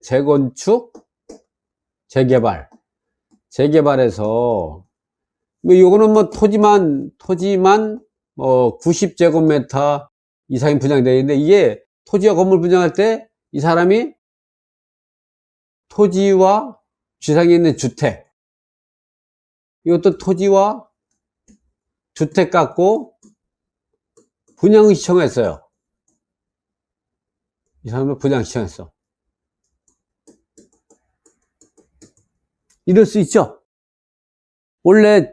재건축, 재개발해서, 뭐, 요거는 뭐, 토지만, 90제곱미터 이상이 분양되어 있는데, 이게 토지와 건물 분양할 때, 이 사람이 토지와 지상에 있는 주택, 이것도 토지와 주택 갖고 분양 신청했어요. 이 사람도 분양 신청했어. 이럴 수 있죠. 원래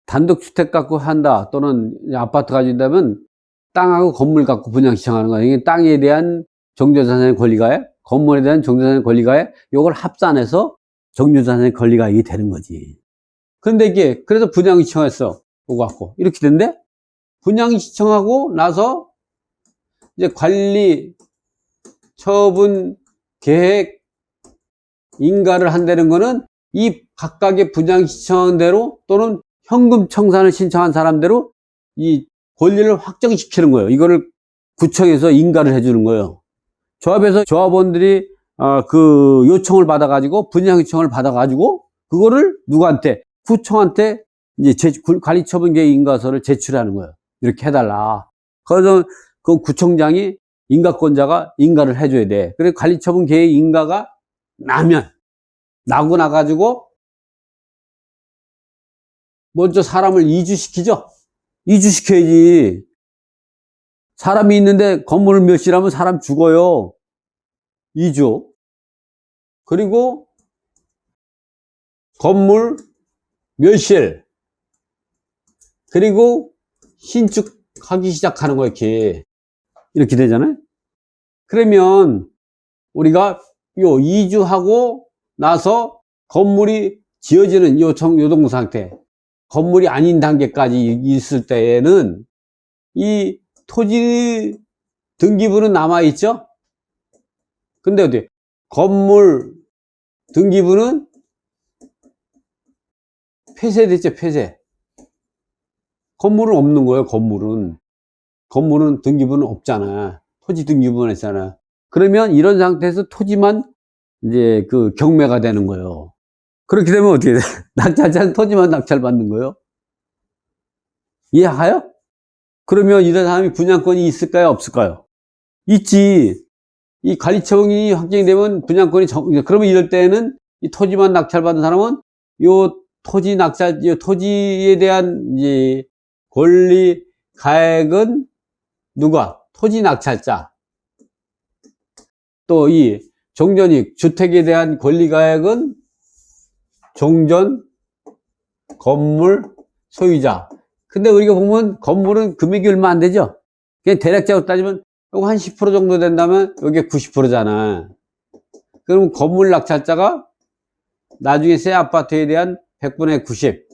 단독주택 갖고 한다 또는 아파트 가진다면 땅하고 건물 갖고 분양 신청하는 거예요. 이게 땅에 대한 정조자산의 권리가에, 건물에 대한 정조자산의 권리가에 요걸 합산해서 정조자산의 권리가 이게 되는 거지. 그런데 이게 그래서 분양 신청했어. 그거 갖고 이렇게 된대. 분양 신청하고 나서 이제 관리 처분 계획 인가를 한다는 거는 이 각각의 분양 신청한 대로 또는 현금 청산을 신청한 사람대로 이 권리를 확정시키는 거예요. 이거를 구청에서 인가를 해주는 거예요. 조합에서 조합원들이 그 요청을 받아가지고 분양 요청을 받아가지고 그거를 누구한테 구청한테 이제 관리처분계획 인가서를 제출하는 거예요. 이렇게 해달라. 그래서 그 구청장이 인가권자가 인가를 해줘야 돼. 그래서 관리처분계획 인가가 나고 나가지고 먼저 사람을 이주시키죠. 이주시켜야지. 사람이 있는데 건물을 몇 실하면 사람 죽어요. 이주. 그리고 건물 몇 실. 그리고 신축하기 시작하는 거 이렇게 되잖아요. 그러면 우리가 요 이주하고 나서 건물이 지어지는 요 동부 상태, 건물이 아닌 단계까지 있을 때에는 이 토지 등기부는 남아있죠? 근데 어디 건물 등기부는 폐쇄됐죠, 폐쇄. 건물은 없는 거예요, 건물은 등기부는 없잖아. 토지 등기부만 했잖아. 그러면 이런 상태에서 토지만 이제 그 경매가 되는 거예요. 그렇게 되면 어떻게 돼? 낙찰자는 토지만 낙찰받는 거예요. 이해가요? 그러면 이런 사람이 분양권이 있을까요, 없을까요? 있지. 이 관리처분이 확정되면 분양권이 그러면 이럴 때는 이 토지만 낙찰받은 사람은 요 토지에 대한 이제 권리 가액은 누가? 토지 낙찰자. 또 이 종전이익, 주택에 대한 권리 가액은 종전 건물 소유자. 근데 우리가 보면 건물은 금액이 얼마 안 되죠? 그냥 대략적으로 따지면 이거 한 10% 정도 된다면 여기 90%잖아. 그럼 건물 낙찰자가 나중에 새 아파트에 대한 100분의 90,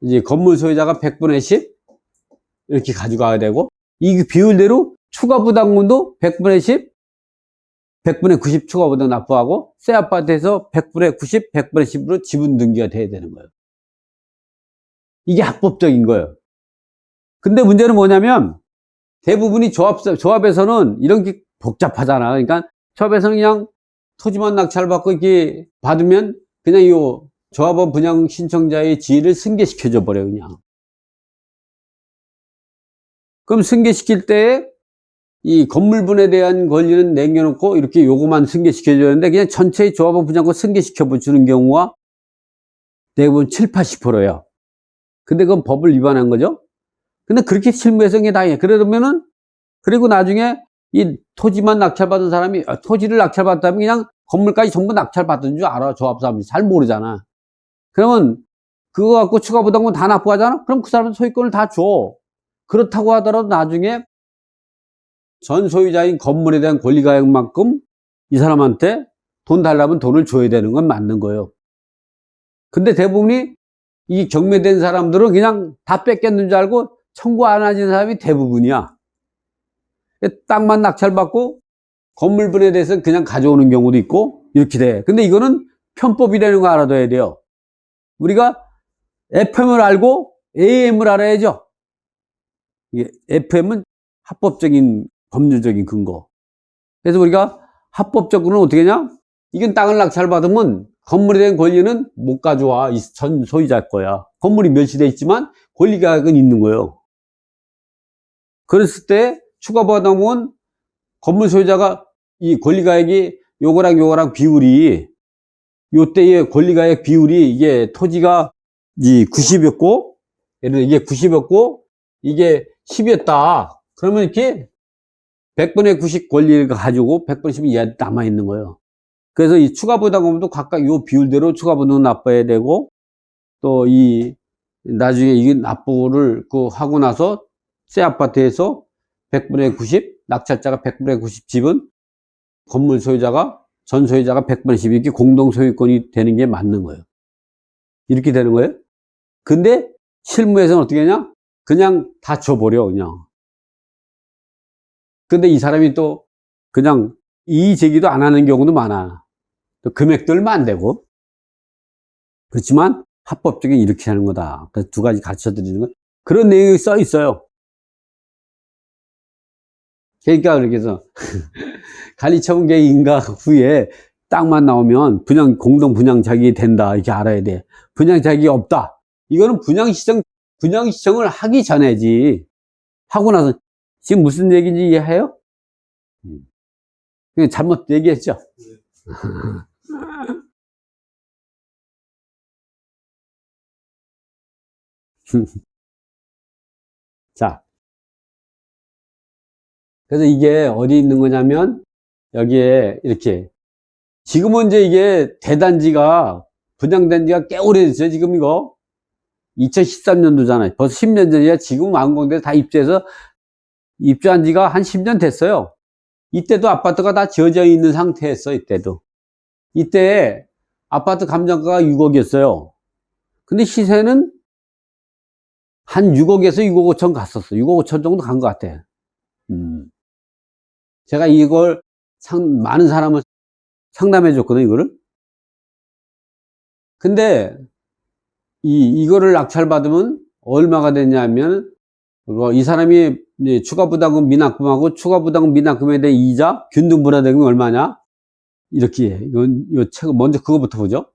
이제 건물 소유자가 100분의 10 이렇게 가져가야 되고, 이 비율대로 추가 부담금도 100분의 10, 100분의 90 추가 부담 납부하고 새 아파트에서 100분의 90, 100분의 10으로 지분 등기가 돼야 되는 거예요. 이게 합법적인 거예요. 근데 문제는 뭐냐면 대부분이 조합에서는 이런 게 복잡하잖아. 그러니까 조합에서는 그냥 토지만 낙찰받고 이렇게 받으면 그냥 이 조합원 분양 신청자의 지위를 승계시켜줘 버려 그냥. 그럼 승계시킬 때 이 건물분에 대한 권리는 남겨놓고 이렇게 요거만 승계시켜주는데 그냥 전체의 조합원 분양권 승계시켜주는 경우가 대부분 7, 80%예요. 근데 그건 법을 위반한 거죠. 근데 그렇게 실무에서 이게 다행이에요. 그러면은, 그리고 나중에 이 토지만 낙찰받은 사람이, 토지를 낙찰받다면 그냥 건물까지 전부 낙찰받은 줄 알아. 조합 사람이 잘 모르잖아. 그러면 그거 갖고 추가 부담금 다 납부하잖아? 그럼 그 사람은 소유권을 다 줘. 그렇다고 하더라도 나중에 전 소유자인 건물에 대한 권리가액만큼 이 사람한테 돈 달라면 돈을 줘야 되는 건 맞는 거예요. 근데 대부분이 이 경매된 사람들은 그냥 다 뺏겼는 줄 알고 청구 안 하는 사람이 대부분이야. 땅만 낙찰받고 건물분에 대해서 그냥 가져오는 경우도 있고 이렇게 돼. 근데 이거는 편법이라는 거 알아둬야 돼요. 우리가 FM을 알고 AM을 알아야죠. FM은 합법적인 법률적인 근거. 그래서 우리가 합법적으로는 어떻게 하냐? 이건 땅을 낙찰받으면 건물에 대한 권리는 못 가져와. 이 전 소유자 거야. 건물이 멸시돼 있지만 권리가액은 있는 거예요. 그랬을 때 추가받으면 건물 소유자가 이 권리가액이 요거랑 비율이 요때의 권리가액 비율이 이게 토지가 이 90이었고 예를 들어 이게 90이었고 이게 10이었다. 그러면 이렇게 100분의 90 권리를 가지고 100분의 10이 남아있는 거예요. 그래서 이 추가부담금도 각각 요 비율대로 추가부담금 납부해야 되고 또 이 나중에 이 납부를 하고 나서 새 아파트에서 100분의 90 낙찰자가 100분의 90 집은 건물 소유자가 전 소유자가 100분의 10 이렇게 공동 소유권이 되는 게 맞는 거예요. 이렇게 되는 거예요. 근데 실무에서는 어떻게 하냐? 그냥 다 줘버려 그냥. 근데 이 사람이 또 그냥 이의 제기도 안 하는 경우도 많아. 또 금액도 얼마 안 되고. 그렇지만 합법적인 이렇게 하는 거다. 그래서 두 가지 가르쳐 드리는 거. 그런 내용이 써 있어요. 그러니까 그렇게 해서 관리처분계획 인가 후에 땅만 나오면 공동 분양 자격이 된다. 이렇게 알아야 돼. 분양 자격이 없다. 이거는 분양 시청을 하기 전에지. 하고 나서 지금 무슨 얘기인지 이해해요? 그냥 잘못 얘기했죠? 자. 그래서 이게 어디 있는 거냐면, 여기에 이렇게. 지금은 이제 이게 대단지가, 분양된 지가 꽤 오래됐어요, 지금 이거. 2013년도잖아요. 벌써 10년 전이야. 지금 완공돼서 다 입주한 지가 한 10년 됐어요. 이때도 아파트가 다 지어져 있는 상태였어, 이때도. 이때 아파트 감정가가 6억이었어요. 근데 시세는 한 6억에서 6억 5천 갔었어. 6억 5천 정도 간 것 같아. 제가 이걸 많은 사람을 상담해 줬거든, 이거를. 근데 이거를 낙찰받으면 얼마가 되냐면, 이 사람이 추가부담금 미납금하고 추가부담금 미납금에 대한 이자, 균등분할대금이 얼마냐? 이렇게, 요 책, 먼저 그거부터 보죠.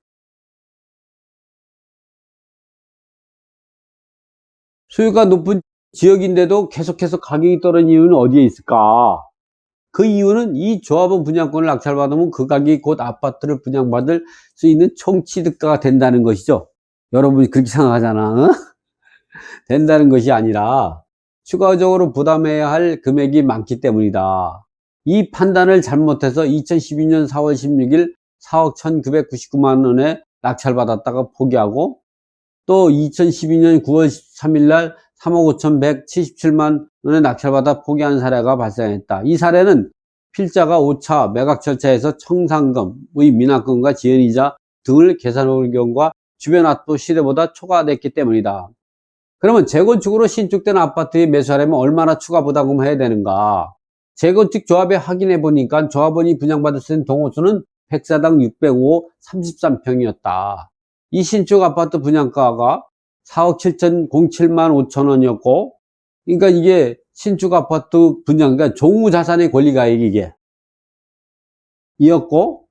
수요가 높은 지역인데도 계속해서 가격이 떨어진 이유는 어디에 있을까? 그 이유는 이 조합원 분양권을 낙찰받으면 그 가격이 곧 아파트를 분양받을 수 있는 총취득가가 된다는 것이죠. 여러분이 그렇게 생각하잖아. 어? 된다는 것이 아니라 추가적으로 부담해야 할 금액이 많기 때문이다. 이 판단을 잘못해서 2012년 4월 16일 4억 1999만 원에 낙찰받았다가 포기하고 또 2012년 9월 3일 날 3억 5177만 원에 낙찰받아 포기한 사례가 발생했다. 이 사례는 필자가 5차 매각 절차에서 청산금의 미납금과 지연이자 등을 계산할 경우가 주변 납부 시대보다 초과됐기 때문이다. 그러면 재건축으로 신축된 아파트에 매수하려면 얼마나 추가 부담금을 해야 되는가? 재건축 조합에 확인해 보니까 조합원이 분양받을 수 있는 동호수는 100사당 605, 33평이었다. 이 신축 아파트 분양가가 4억 7,007만 5천 원이었고, 그러니까 이게 신축 아파트 분양, 그러니까 종우자산의 권리가액이 이게 이었고,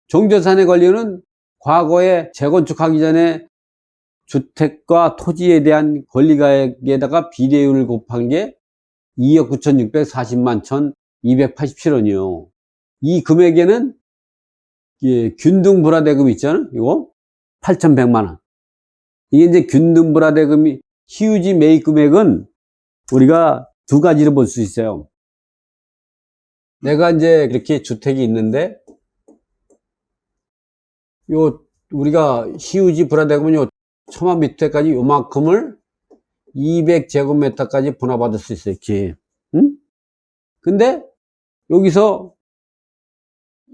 종자산의 권리는 과거에 재건축하기 전에 주택과 토지에 대한 권리가액에다가 비례율을 곱한 게 2억 9,640만 1,287원이요. 이 금액에는 균등불화대금 있잖아요. 이거 8,100만 원. 이게 이제 균등불화대금이 희유지 매입 금액은 우리가 두 가지로 볼 수 있어요. 내가 이제 이렇게 주택이 있는데 우리가 희유지 불화대금은 1000만 미터까지 요만큼을 200제곱미터까지 분화받을 수 있어요. 이렇게. 응? 근데 여기서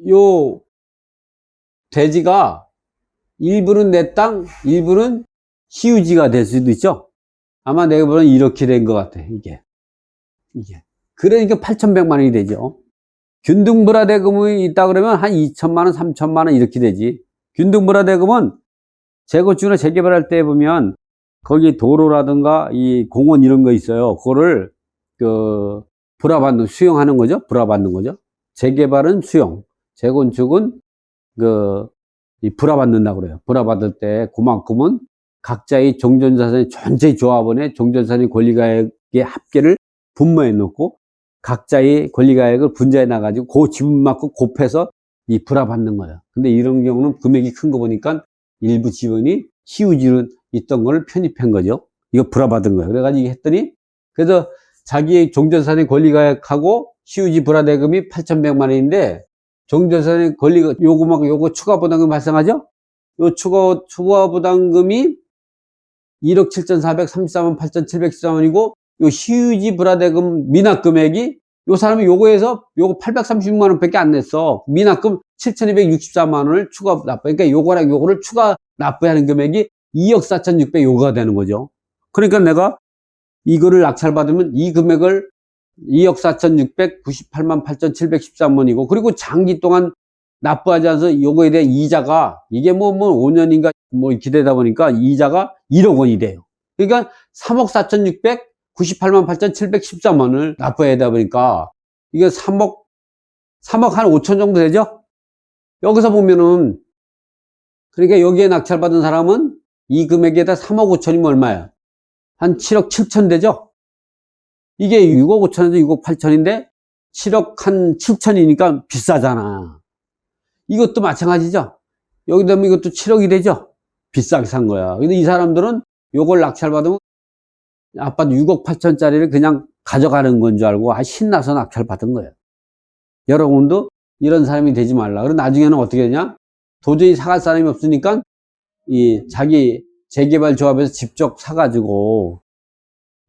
요 대지가 일부는 내 땅, 일부는 희유지가 될 수도 있죠. 아마 내가 보는 이렇게 된 것 같아. 이게. 그러니까 8,100만 원이 되죠. 균등불화대금이 있다 그러면 한 2천만 원, 3천만 원 이렇게 되지. 균등불화대금은 재건축이나 재개발할 때 보면 거기 도로라든가 이 공원 이런 거 있어요. 그거를 수용하는 거죠. 불화받는 거죠. 재개발은 수용, 재건축은 이 불화받는다고 그래요. 불화받을 때 그만큼은 각자의 종전자산의 전체 조합원의 종전자산의 권리가액의 합계를 분모해 놓고 각자의 권리가액을 분자해 놔가지고 그 지분만큼 곱해서 이 불화받는 거예요. 근데 이런 경우는 금액이 큰 거 보니까 일부 지분이 시우지로 있던 걸 편입한 거죠. 이거 불화받은 거예요. 그래가지고 했더니 그래서 자기의 종전자산의 권리가액하고 시우지 불화대금이 8,100만 원인데 종전자산의 권리가 요거 추가 부담금 발생하죠? 요 추가 부담금이 1억 7,434만 8,714원이고 요 시유지 불화대금 미납 금액이 요 사람이 요거에서 요거 836만 원밖에 안 냈어. 미납금 7,264만 원을 추가 납부. 그러니까 요거랑 요거를 추가 납부하는 금액이 2억 4,600 요거가 되는 거죠. 그러니까 내가 이거를 낙찰받으면 이 금액을 2억 4,698만 8,713원이고 그리고 장기 동안 납부하지 않아서 요거에 대한 이자가 이게 뭐 5년인가 뭐 기대다 보니까 이자가 1억 원이 돼요. 그러니까 3억 4,698만 8,713원을 납부해야 되다 보니까 이게 3억 한 5천 정도 되죠? 여기서 보면은 그러니까 여기에 낙찰받은 사람은 이 금액에다 3억 5천이면 얼마야? 한 7억 7천 되죠? 이게 6억 5천에서 6억 8천인데 7억 한 7천이니까 비싸잖아. 이것도 마찬가지죠. 여기 되면 이것도 7억이 되죠. 비싸게 산 거야. 근데 이 사람들은 요걸 낙찰받으면 아빠도 6억 8천짜리를 그냥 가져가는 건 줄 알고 신나서 낙찰받은 거예요. 여러분도 이런 사람이 되지 말라. 그리고 나중에는 어떻게 되냐? 도저히 사갈 사람이 없으니까 이 자기 재개발 조합에서 직접 사가지고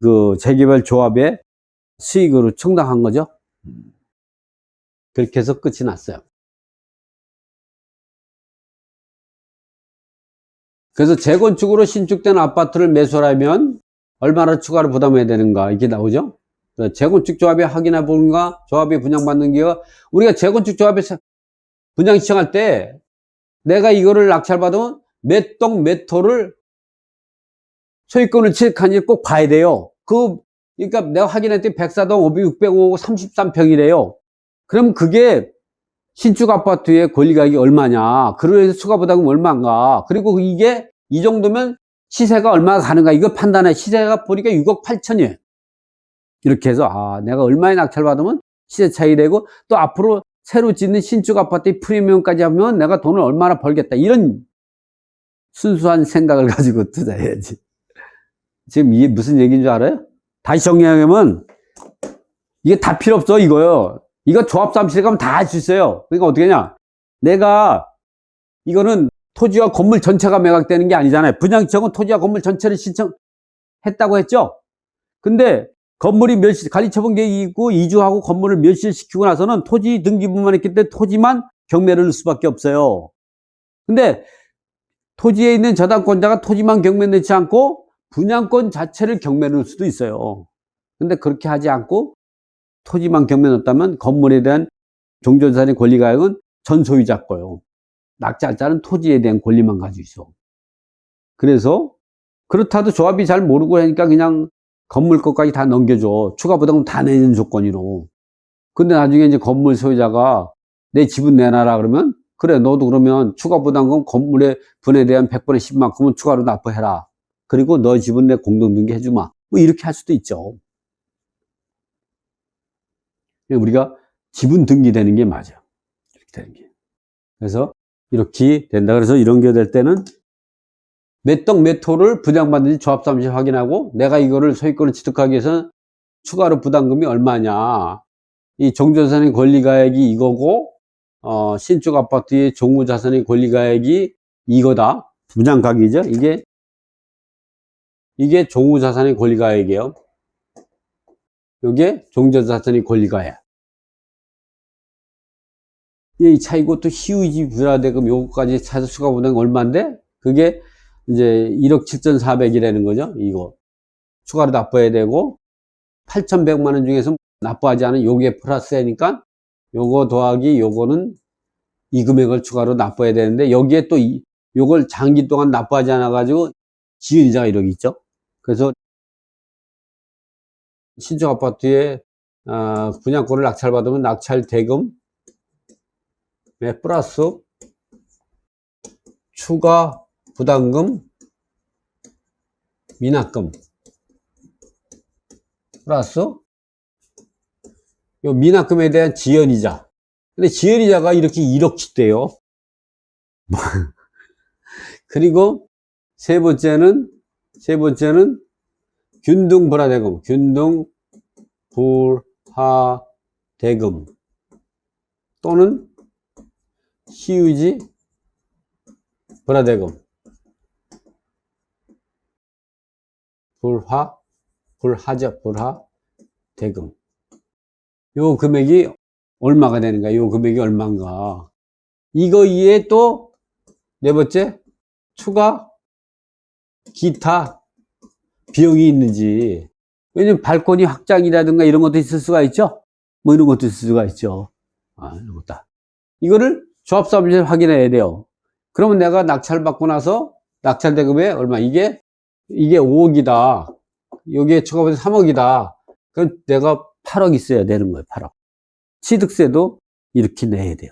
그 재개발 조합에 수익으로 충당한 거죠. 그렇게 해서 끝이 났어요. 그래서 재건축으로 신축된 아파트를 매수하려면 얼마나 추가로 부담해야 되는가 이게 나오죠. 재건축 조합에 확인해 보는가 조합에 분양받는 게 우리가 재건축 조합에서 분양 신청할 때 내가 이거를 낙찰받으면 몇 동 몇 호를 소유권을 취득한지 꼭 봐야 돼요. 그러니까 내가 확인할 때 104동 500, 605, 33평이래요. 그럼 그게 신축 아파트의 권리가격이 얼마냐? 그래서 추가 부담금 얼마인가? 그리고 이게 이 정도면 시세가 얼마나 가는가? 이거 판단해. 시세가 보니까 6억 8천이에요. 이렇게 해서 내가 얼마에 낙찰받으면 시세 차이 되고 또 앞으로 새로 짓는 신축 아파트의 프리미엄까지 하면 내가 돈을 얼마나 벌겠다. 이런 순수한 생각을 가지고 투자해야지. 지금 이게 무슨 얘기인 줄 알아요? 다시 정리하면 이게 다 필요 없어 이거요. 이거 조합 사무실에 가면 다 할 수 있어요. 그러니까 어떻게 하냐? 내가 이거는 토지와 건물 전체가 매각되는 게 아니잖아요. 분양청은 토지와 건물 전체를 신청했다고 했죠. 근데 건물이 관리처분 계획이 있고 이주하고 건물을 멸실시키고 나서는 토지 등기부만 했기 때문에 토지만 경매를 넣을 수밖에 없어요. 근데 토지에 있는 저당권자가 토지만 경매 넣지 않고 분양권 자체를 경매 넣을 수도 있어요. 근데 그렇게 하지 않고 토지만 경매 넣었다면 건물에 대한 종전자산의 권리가액은 전 소유자 거요. 낙찰자는 토지에 대한 권리만 가지고 있어. 그래서 그렇다도 조합이 잘 모르고 하니까 그냥 건물 것까지 다 넘겨줘. 추가 부담금 다 내는 조건으로. 근데 나중에 이제 건물 소유자가 내 지분 내놔라 그러면 그래 너도 그러면 추가 부담금 건물의 분에 대한 100분의 10만큼은 추가로 납부해라. 그리고 너 지분 내 공동등기 해주마. 뭐 이렇게 할 수도 있죠. 우리가 지분 등기되는 게 맞아요. 이렇게 되는 게. 그래서 이렇게 된다. 그래서 이런 게 될 때는 몇 동 몇 호를 분양받는지 조합사무실 확인하고 내가 이거를 소유권을 취득하기 위해서 추가로 부담금이 얼마냐. 이 종전자산의 권리가액이 이거고 신축 아파트의 종무자산의 권리가액이 이거다. 분양가격이죠. 이게 종무자산의 권리가액이에요. 이게 종전자산의 권리가액. 이 차이고 또 시유지 불화대금 요거까지 차서 추가 부담금 얼마인데 그게 이제 1억 7,400이라는 거죠. 이거 추가로 납부해야 되고 8,100만 원 중에서 납부하지 않은 요게 플러스니까 요거 더하기 요거는 이 금액을 추가로 납부해야 되는데 여기에 또 요걸 장기 동안 납부하지 않아 가지고 지은 이자가 1억 있죠. 그래서 신축 아파트에 분양권을 낙찰받으면 낙찰 대금 플러스 추가 부담금, 미납금 플러스 요 미납금에 대한 지연이자. 근데 지연이자가 이렇게 1억씩 돼요. 그리고 세 번째는 균등불화대금, 균등불화대금 또는 시유지 불화대금, 불화대금. 요 금액이 얼마가 되는가? 요 금액이 얼마인가? 이거 이외에 또 네 번째, 추가 기타 비용이 있는지. 왜냐면 발코니 확장이라든가 이런 것도 있을 수가 있죠? 뭐 이런 것도 있을 수가 있죠. 이런 것도. 이거를 조합사업자에서 확인해야 돼요. 그러면 내가 낙찰 받고 나서 낙찰 대금에 얼마? 이게 5억이다. 여기에 추가보다 3억이다. 그럼 내가 8억 있어야 되는 거예요. 8억. 취득세도 이렇게 내야 돼요.